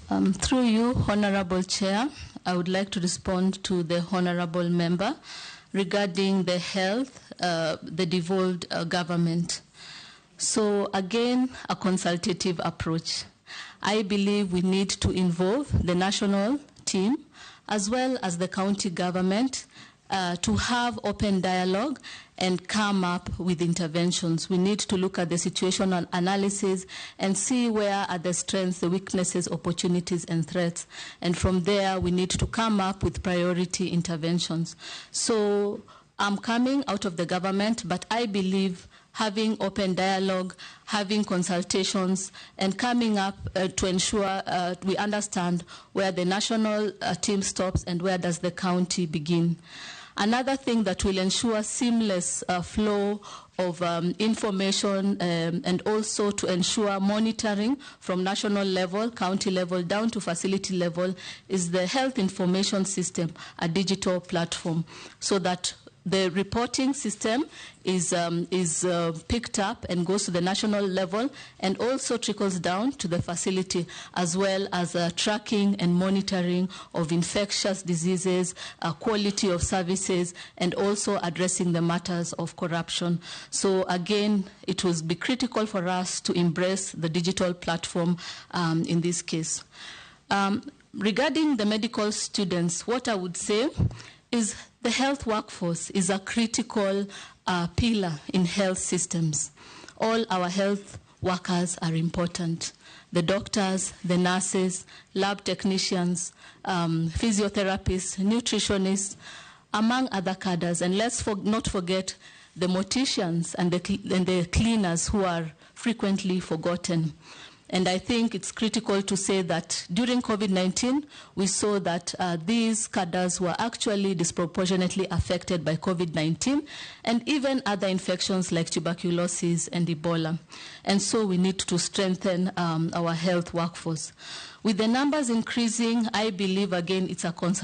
Through you, Honorable Chair, I would like to respond to the Honorable Member regarding the health, the devolved government. So again, a consultative approach. I believe we need to involve the national team as well as the county government to have open dialogue and come up with interventions. We need to look at the situational analysis and see where are the strengths, the weaknesses, opportunities, and threats. And from there, we need to come up with priority interventions. So I'm coming out of the government, but I believe having open dialogue, having consultations, and coming up to ensure we understand where the national team stops and where does the county begin. Another thing that will ensure seamless flow of information and also to ensure monitoring from national level, county level, down to facility level is the health information system, a digital platform, so that the reporting system is picked up and goes to the national level and also trickles down to the facility, as well as tracking and monitoring of infectious diseases, quality of services, and also addressing the matters of corruption. So again, it will be critical for us to embrace the digital platform in this case. Regarding the medical students, what I would say is the health workforce is a critical pillar in health systems. All our health workers are important. The doctors, the nurses, lab technicians, physiotherapists, nutritionists, among other cadres. And let's not forget the morticians and the cleaners who are frequently forgotten. And I think it's critical to say that during COVID-19, we saw that these cadres were actually disproportionately affected by COVID-19 and even other infections like tuberculosis and Ebola. And so we need to strengthen our health workforce. With the numbers increasing, I believe, again, it's a concern.